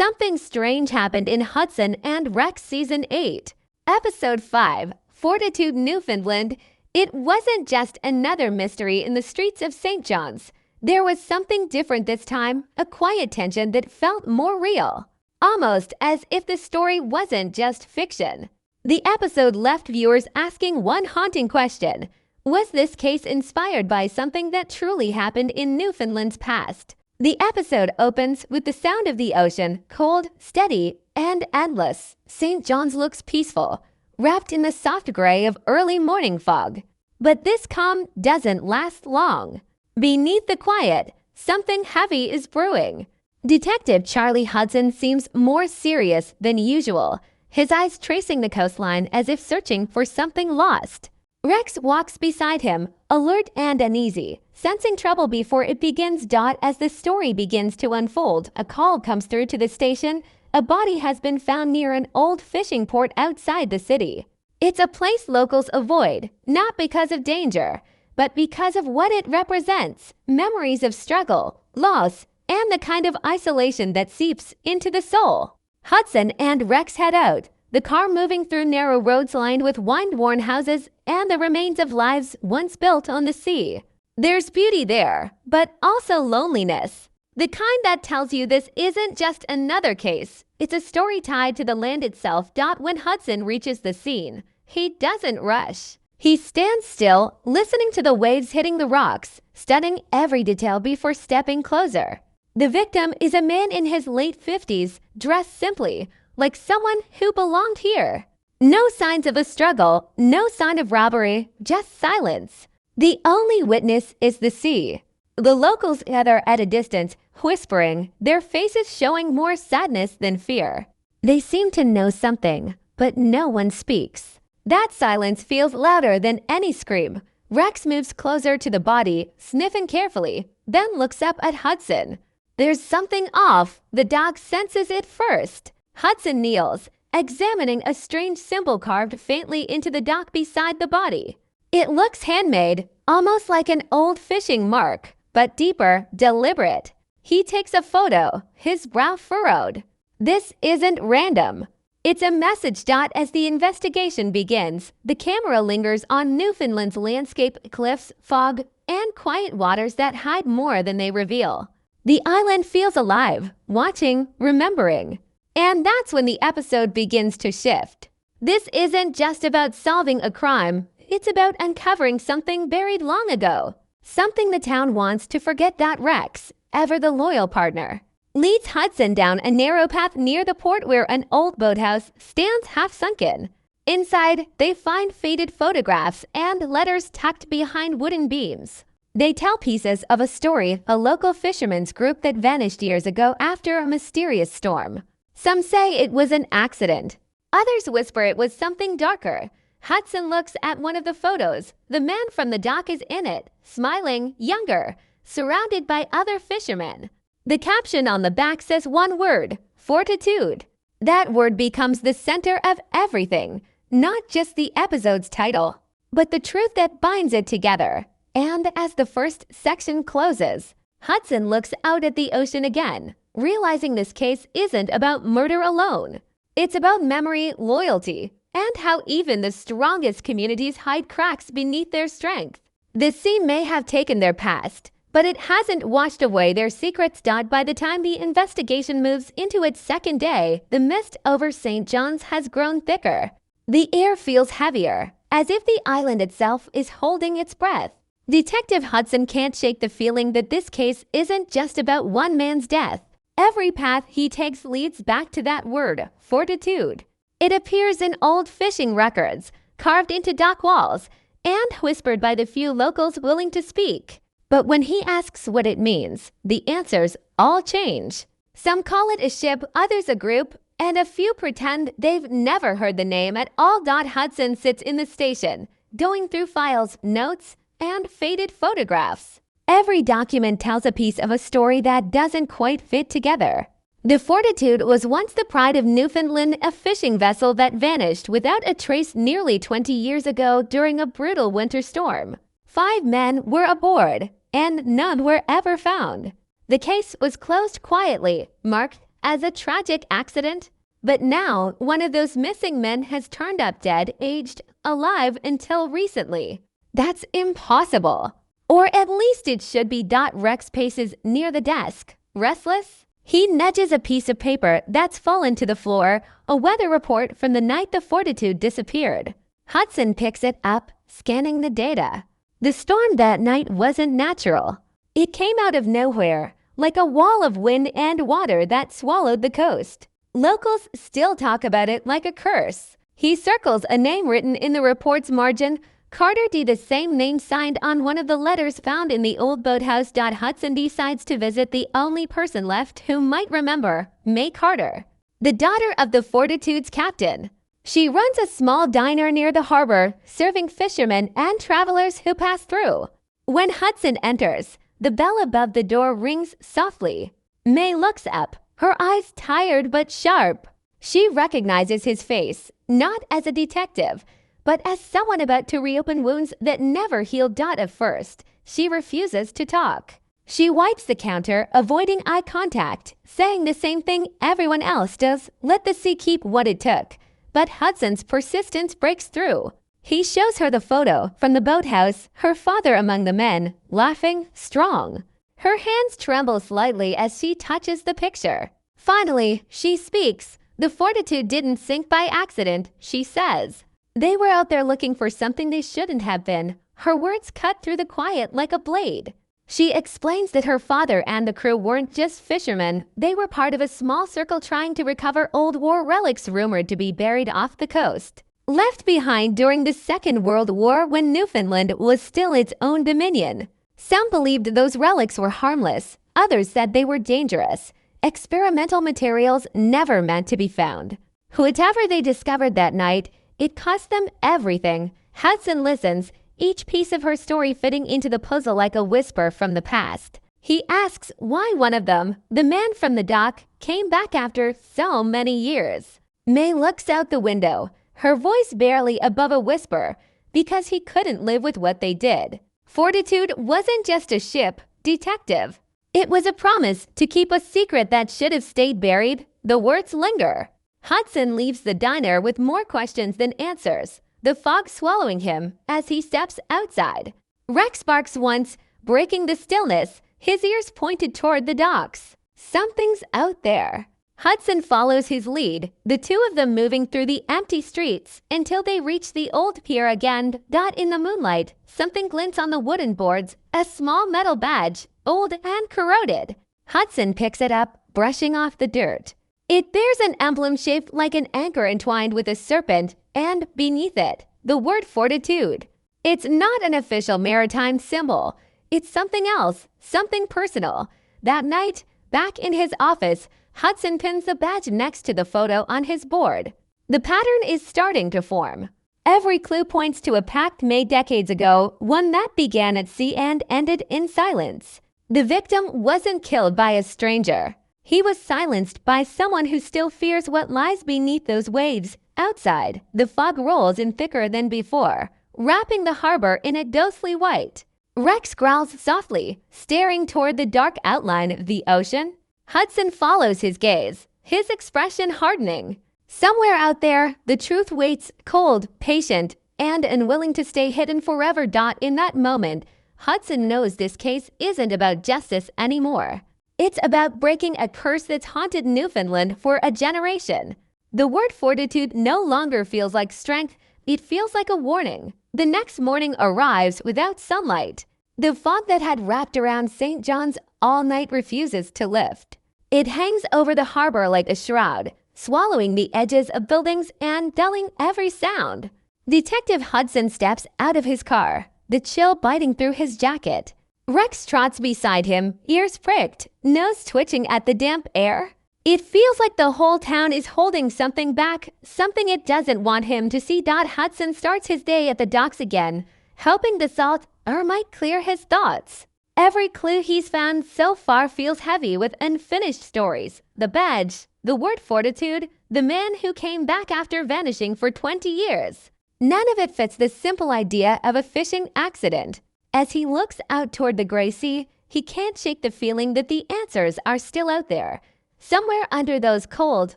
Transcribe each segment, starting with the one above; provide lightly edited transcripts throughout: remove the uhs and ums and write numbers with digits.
Something strange happened in Hudson and Rex Season 8. Episode 5, Fortitude Newfoundland. It wasn't just another mystery in the streets of St. John's. There was something different this time, a quiet tension that felt more real. Almost as if the story wasn't just fiction. The episode left viewers asking one haunting question. Was this case inspired by something that truly happened in Newfoundland's past? The episode opens with the sound of the ocean, cold, steady, and endless. St. John's looks peaceful, wrapped in the soft gray of early morning fog. But this calm doesn't last long. Beneath the quiet, something heavy is brewing. Detective Charlie Hudson seems more serious than usual, his eyes tracing the coastline as if searching for something lost. Rex walks beside him, alert and uneasy, sensing trouble before it begins. As the story begins to unfold, a call comes through to the station. A body has been found near an old fishing port outside the city. It's a place locals avoid, not because of danger, but because of what it represents: memories of struggle, loss, and the kind of isolation that seeps into the soul. Hudson and Rex head out, the car moving through narrow roads lined with wind-worn houses and the remains of lives once built on the sea. There's beauty there, but also loneliness. The kind that tells you this isn't just another case. It's a story tied to the land itself. When Hudson reaches the scene, he doesn't rush. He stands still, listening to the waves hitting the rocks, studying every detail before stepping closer. The victim is a man in his late 50s, dressed simply, like someone who belonged here. No signs of a struggle, no sign of robbery, just silence. The only witness is the sea. The locals gather at a distance, whispering, their faces showing more sadness than fear. They seem to know something, but no one speaks. That silence feels louder than any scream. Rex moves closer to the body, sniffing carefully, then looks up at Hudson. There's something off. The dog senses it first. Hudson kneels, examining a strange symbol carved faintly into the dock beside the body. It looks handmade, almost like an old fishing mark, but deeper, deliberate. He takes a photo, his brow furrowed. This isn't random. It's a message. As the investigation begins, the camera lingers on Newfoundland's landscape, cliffs, fog, and quiet waters that hide more than they reveal. The island feels alive, watching, remembering. And that's when the episode begins to shift. This isn't just about solving a crime. It's about uncovering something buried long ago. Something the town wants to forget. Rex, ever the loyal partner, leads Hudson down a narrow path near the port where an old boathouse stands half sunken. Inside, they find faded photographs and letters tucked behind wooden beams. They tell pieces of a story, a local fishermen's group that vanished years ago after a mysterious storm. Some say it was an accident. Others whisper it was something darker. Hudson looks at one of the photos. The man from the dock is in it, smiling, younger, surrounded by other fishermen. The caption on the back says one word: Fortitude. That word becomes the center of everything, not just the episode's title, but the truth that binds it together. And as the first section closes, Hudson looks out at the ocean again, realizing this case isn't about murder alone. It's about memory, loyalty, and how even the strongest communities hide cracks beneath their strength. The sea may have taken their past, but it hasn't washed away their secrets. By the time the investigation moves into its second day, the mist over St. John's has grown thicker. The air feels heavier, as if the island itself is holding its breath. Detective Hudson can't shake the feeling that this case isn't just about one man's death. Every path he takes leads back to that word, fortitude. It appears in old fishing records, carved into dock walls, and whispered by the few locals willing to speak. But when he asks what it means, the answers all change. Some call it a ship, others a group, and a few pretend they've never heard the name at all. Hudson sits in the station, going through files, notes, and faded photographs. Every document tells a piece of a story that doesn't quite fit together. The Fortitude was once the pride of Newfoundland, a fishing vessel that vanished without a trace nearly 20 years ago during a brutal winter storm. 5 men were aboard, and none were ever found. The case was closed quietly, marked as a tragic accident. But now, one of those missing men has turned up dead, aged, alive until recently. That's impossible. Or at least it should be. Rex paces near the desk, restless. He nudges a piece of paper that's fallen to the floor, a weather report from the night the Fortitude disappeared. Hudson picks it up, scanning the data. The storm that night wasn't natural. It came out of nowhere, like a wall of wind and water that swallowed the coast. Locals still talk about it like a curse. He circles a name written in the report's margin. Carter D. The same name signed on one of the letters found in the old boathouse. Hudson decides to visit the only person left who might remember, May Carter, the daughter of the Fortitude's captain. She runs a small diner near the harbor, serving fishermen and travelers who pass through. When Hudson enters, the bell above the door rings softly. May looks up, her eyes tired but sharp. She recognizes his face, not as a detective, but as someone about to reopen wounds that never healed. At first, she refuses to talk. She wipes the counter, avoiding eye contact, saying the same thing everyone else does, let the sea keep what it took. But Hudson's persistence breaks through. He shows her the photo from the boathouse, her father among the men, laughing, strong. Her hands tremble slightly as she touches the picture. Finally, she speaks. The Fortitude didn't sink by accident, she says. They were out there looking for something they shouldn't have been. Her words cut through the quiet like a blade. She explains that her father and the crew weren't just fishermen. They were part of a small circle trying to recover old war relics rumored to be buried off the coast. Left behind during the Second World War when Newfoundland was still its own dominion. Some believed those relics were harmless. Others said they were dangerous. Experimental materials never meant to be found. Whatever they discovered that night, it cost them everything. Hudson listens, each piece of her story fitting into the puzzle like a whisper from the past. He asks why one of them, the man from the dock, came back after so many years. May looks out the window, her voice barely above a whisper, because he couldn't live with what they did. Fortitude wasn't just a ship, detective. It was a promise to keep a secret that should have stayed buried. The words linger. Hudson leaves the diner with more questions than answers, the fog swallowing him as he steps outside. Rex barks once, breaking the stillness, his ears pointed toward the docks. Something's out there. Hudson follows his lead, the two of them moving through the empty streets until they reach the old pier again. In the moonlight, something glints on the wooden boards, a small metal badge, old and corroded. Hudson picks it up, brushing off the dirt. It bears an emblem shaped like an anchor entwined with a serpent, and beneath it, the word Fortitude. It's not an official maritime symbol. It's something else, something personal. That night, back in his office, Hudson pins the badge next to the photo on his board. The pattern is starting to form. Every clue points to a pact made decades ago, one that began at sea and ended in silence. The victim wasn't killed by a stranger. He was silenced by someone who still fears what lies beneath those waves. Outside, the fog rolls in thicker than before, wrapping the harbor in a ghostly white. Rex growls softly, staring toward the dark outline of the ocean. Hudson follows his gaze, his expression hardening. Somewhere out there, the truth waits, cold, patient, and unwilling to stay hidden forever. In that moment, Hudson knows this case isn't about justice anymore. It's about breaking a curse that's haunted Newfoundland for a generation. The word Fortitude no longer feels like strength, it feels like a warning. The next morning arrives without sunlight. The fog that had wrapped around St. John's all night refuses to lift. It hangs over the harbor like a shroud, swallowing the edges of buildings and dulling every sound. Detective Hudson steps out of his car, the chill biting through his jacket. Rex trots beside him, ears pricked, nose twitching at the damp air. It feels like the whole town is holding something back, something it doesn't want him to see. Hudson starts his day at the docks again, hoping the salt air might clear his thoughts. Every clue he's found so far feels heavy with unfinished stories. The badge, the word Fortitude, the man who came back after vanishing for 20 years. None of it fits the simple idea of a fishing accident. As he looks out toward the gray sea, he can't shake the feeling that the answers are still out there. Somewhere under those cold,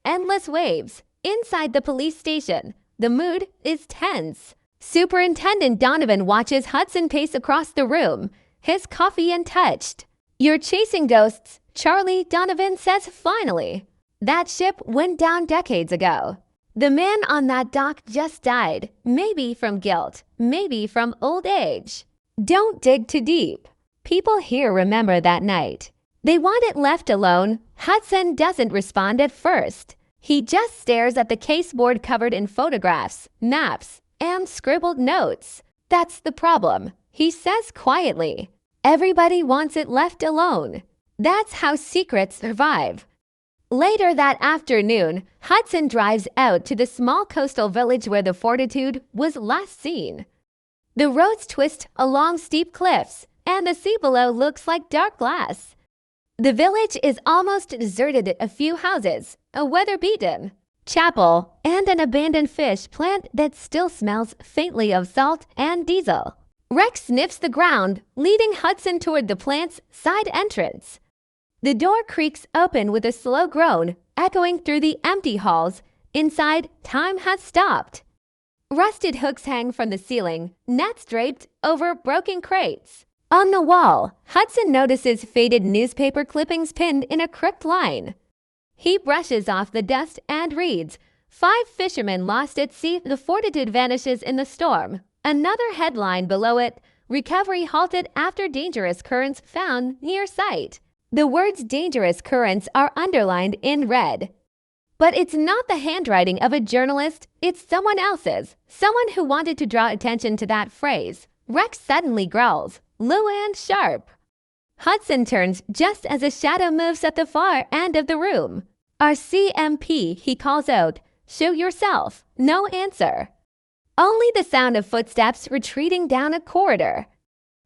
endless waves, inside the police station, the mood is tense. Superintendent Donovan watches Hudson pace across the room, his coffee untouched. "You're chasing ghosts," Charlie Donovan says finally. "That ship went down decades ago. The man on that dock just died, maybe from guilt, maybe from old age. Don't dig too deep." People here remember that night. They want it left alone. Hudson doesn't respond at first. He just stares at the caseboard covered in photographs, maps, and scribbled notes. "That's the problem," he says quietly. "Everybody wants it left alone." That's how secrets survive. Later that afternoon, Hudson drives out to the small coastal village where the Fortitude was last seen. The roads twist along steep cliffs, and the sea below looks like dark glass. The village is almost deserted. A few houses, a weather-beaten chapel, and an abandoned fish plant that still smells faintly of salt and diesel. Rex sniffs the ground, leading Hudson toward the plant's side entrance. The door creaks open with a slow groan, echoing through the empty halls. Inside, time has stopped. Rusted hooks hang from the ceiling, nets draped over broken crates. On the wall, Hudson notices faded newspaper clippings pinned in a crooked line. He brushes off the dust and reads, "5 fishermen lost at sea. The Fortitude vanishes in the storm." Another headline below it, "Recovery halted after dangerous currents found near site." The words "dangerous currents" are underlined in red. But it's not the handwriting of a journalist, it's someone else's, someone who wanted to draw attention to that phrase. Rex suddenly growls, low and sharp. Hudson turns just as a shadow moves at the far end of the room. "RCMP," he calls out. "Show yourself." No answer. Only the sound of footsteps retreating down a corridor.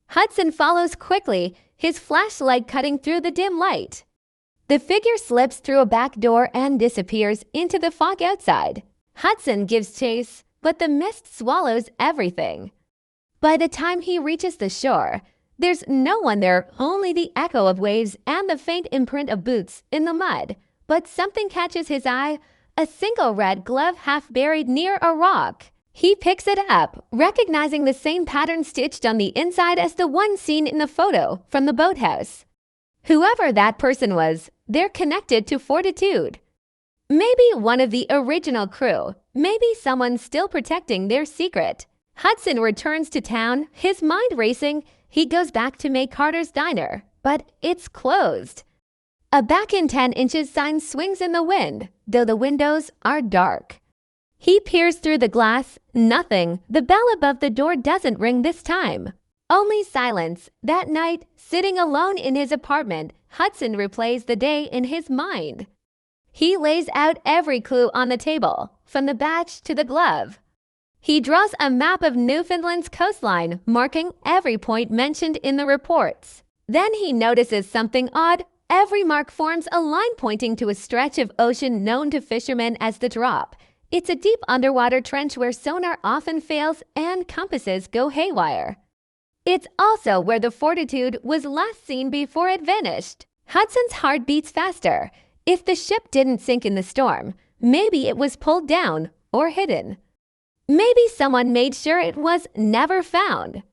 Hudson follows quickly, his flashlight cutting through the dim light. The figure slips through a back door and disappears into the fog outside. Hudson gives chase, but the mist swallows everything. By the time he reaches the shore, there's no one there, only the echo of waves and the faint imprint of boots in the mud. But something catches his eye, a single red glove half buried near a rock. He picks it up, recognizing the same pattern stitched on the inside as the one seen in the photo from the boathouse. Whoever that person was, they're connected to Fortitude. Maybe one of the original crew, maybe someone still protecting their secret. Hudson returns to town, his mind racing. He goes back to May Carter's diner, but it's closed. A back in 10 inches sign swings in the wind, though the windows are dark. He peers through the glass. Nothing. The bell above the door doesn't ring this time. Only silence. That night, sitting alone in his apartment, Hudson replays the day in his mind. He lays out every clue on the table, from the badge to the glove. He draws a map of Newfoundland's coastline, marking every point mentioned in the reports. Then he notices something odd. Every mark forms a line pointing to a stretch of ocean known to fishermen as the Drop. It's a deep underwater trench where sonar often fails and compasses go haywire. It's also where the Fortitude was last seen before it vanished. Hudson's heart beats faster. If the ship didn't sink in the storm, maybe it was pulled down or hidden. Maybe someone made sure it was never found.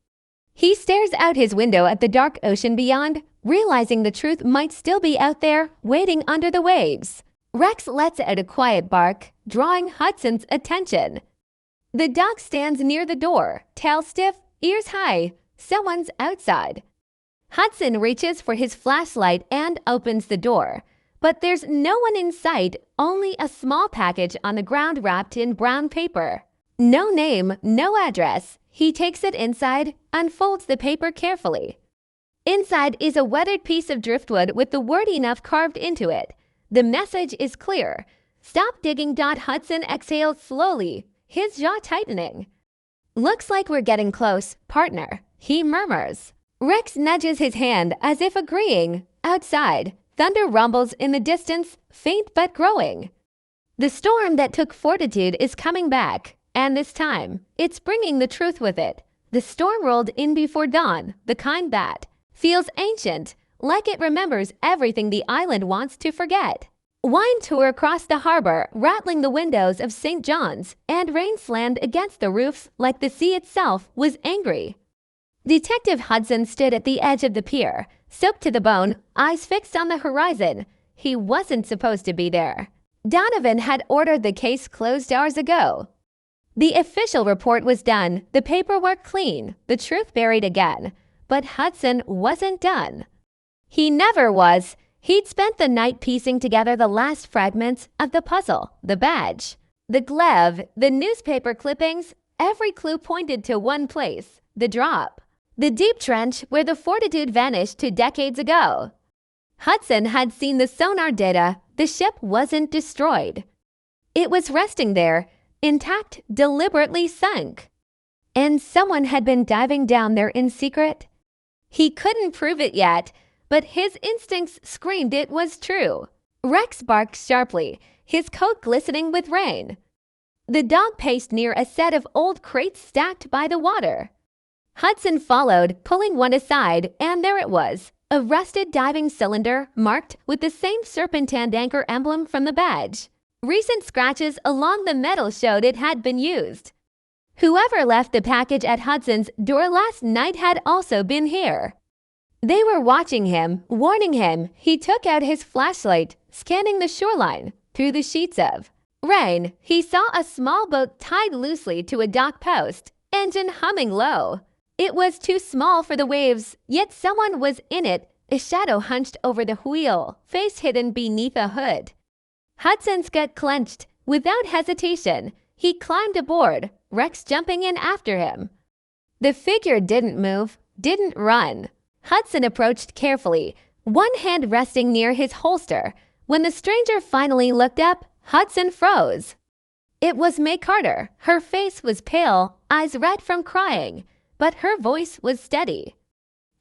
He stares out his window at the dark ocean beyond, realizing the truth might still be out there, waiting under the waves. Rex lets out a quiet bark, drawing Hudson's attention. The dog stands near the door, tail stiff, ears high. Someone's outside. Hudson reaches for his flashlight and opens the door. But there's no one in sight, only a small package on the ground wrapped in brown paper. No name, no address. He takes it inside, unfolds the paper carefully. Inside is a weathered piece of driftwood with the word "enough" carved into it. The message is clear. "Stop digging." Hudson exhales slowly, his jaw tightening. "Looks like we're getting close, partner," he murmurs. Rex nudges his hand as if agreeing. Outside, thunder rumbles in the distance, faint but growing. The storm that took Fortitude is coming back, and this time, it's bringing the truth with it. The storm rolled in before dawn, the kind that feels ancient, like it remembers everything the island wants to forget. Wine tore across the harbor, rattling the windows of St. John's, and rain slammed against the roofs like the sea itself was angry. Detective Hudson stood at the edge of the pier, soaked to the bone, eyes fixed on the horizon. He wasn't supposed to be there. Donovan had ordered the case closed hours ago. The official report was done, the paperwork clean, the truth buried again. But Hudson wasn't done. He never was. He'd spent the night piecing together the last fragments of the puzzle, the badge, the glove, the newspaper clippings. Every clue pointed to one place, the drop, the deep trench where the Fortitude vanished 2 decades ago. Hudson had seen the sonar data. The ship wasn't destroyed. It was resting there, intact, deliberately sunk. And someone had been diving down there in secret. He couldn't prove it yet, but his instincts screamed it was true. Rex barked sharply, his coat glistening with rain. The dog paced near a set of old crates stacked by the water. Hudson followed, pulling one aside, and there it was, a rusted diving cylinder marked with the same serpentine anchor emblem from the badge. Recent scratches along the metal showed it had been used. Whoever left the package at Hudson's door last night had also been here. They were watching him, warning him. He took out his flashlight, scanning the shoreline. Through the sheets of rain, he saw a small boat tied loosely to a dock post, engine humming low. It was too small for the waves, yet someone was in it, a shadow hunched over the wheel, face hidden beneath a hood. Hudson's gut clenched. Without hesitation, he climbed aboard, Rex jumping in after him. The figure didn't move, didn't run. Hudson approached carefully, one hand resting near his holster. When the stranger finally looked up, Hudson froze. It was May Carter. Her face was pale, eyes red from crying, but her voice was steady.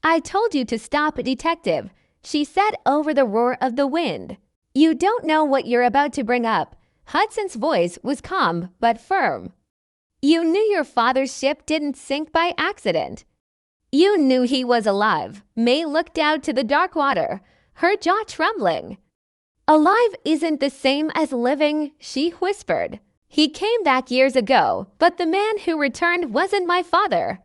"I told you to stop, Detective," she said over the roar of the wind. "You don't know what you're about to bring up." Hudson's voice was calm but firm. "You knew your father's ship didn't sink by accident. You knew he was alive." May looked out to the dark water, her jaw trembling. "Alive isn't the same as living," she whispered. "He came back years ago, but the man who returned wasn't my father.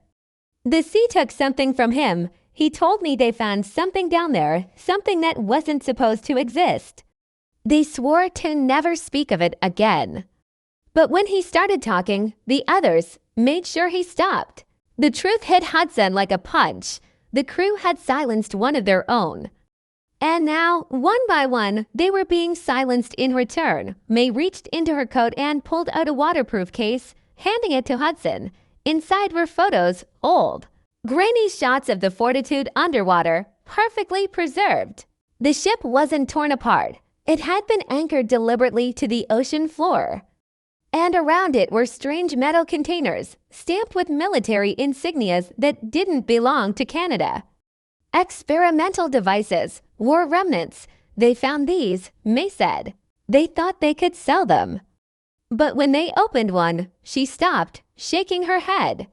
The sea took something from him. He told me they found something down there, something that wasn't supposed to exist. They swore to never speak of it again." But when he started talking, the others made sure he stopped. The truth hit Hudson like a punch. The crew had silenced one of their own. And now, one by one, they were being silenced in return. May reached into her coat and pulled out a waterproof case, handing it to Hudson. Inside were photos, old, grainy shots of the Fortitude underwater, perfectly preserved. The ship wasn't torn apart. It had been anchored deliberately to the ocean floor. And around it were strange metal containers, stamped with military insignias that didn't belong to Canada. Experimental devices, war remnants. They found these, May said. They thought they could sell them. But when they opened one, she stopped, shaking her head.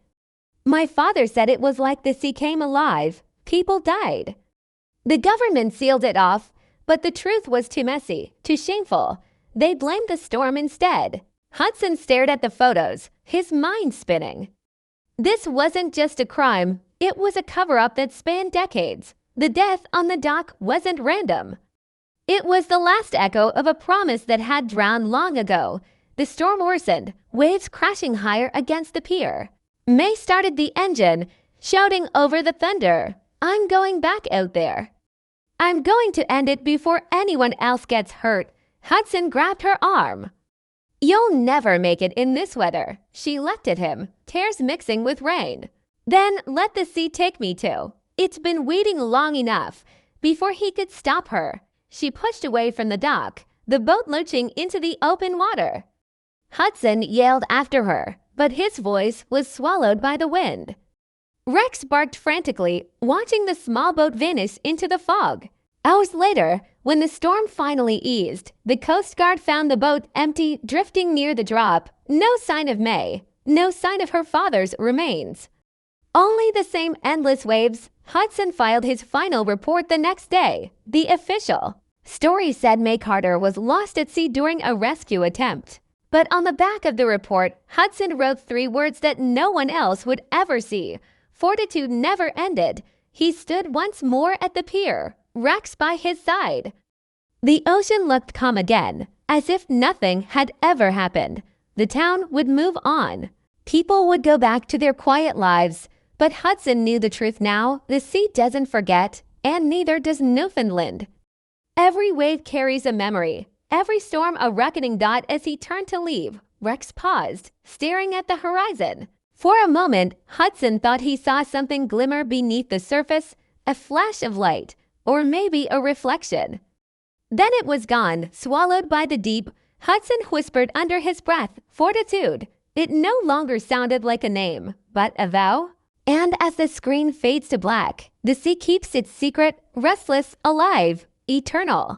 "My father said it was like the sea came alive. People died. The government sealed it off, but the truth was too messy, too shameful. They blamed the storm instead." Hudson stared at the photos, his mind spinning. This wasn't just a crime, it was a cover-up that spanned decades. The death on the dock wasn't random. It was the last echo of a promise that had drowned long ago. The storm worsened, waves crashing higher against the pier. May started the engine, shouting over the thunder, "I'm going back out there. I'm going to end it before anyone else gets hurt." Hudson grabbed her arm. "You'll never make it in this weather." She leapt at him, tears mixing with rain. "Then let the sea take me to. It's been waiting long enough." Before he could stop her, she pushed away from the dock, the boat lurching into the open water. Hudson yelled after her, but his voice was swallowed by the wind. Rex barked frantically, watching the small boat vanish into the fog. Hours later, when the storm finally eased, the Coast Guard found the boat empty, drifting near the drop. No sign of May, no sign of her father's remains. Only the same endless waves. Hudson filed his final report the next day, the official. Story said May Carter was lost at sea during a rescue attempt. But on the back of the report, Hudson wrote 3 words that no one else would ever see. Fortitude never ended. He stood once more at the pier, Rex by his side. The ocean looked calm again, as if nothing had ever happened. The town would move on. People would go back to their quiet lives. But Hudson knew the truth now. The sea doesn't forget, and neither does Newfoundland. Every wave carries a memory. Every storm a reckoning dot. As he turned to leave, Rex paused, staring at the horizon. For a moment, Hudson thought he saw something glimmer beneath the surface, a flash of light, or maybe a reflection. Then it was gone, swallowed by the deep. Hudson whispered under his breath, "Fortitude." It no longer sounded like a name, but a vow. And as the screen fades to black, the sea keeps its secret, restless, alive, eternal.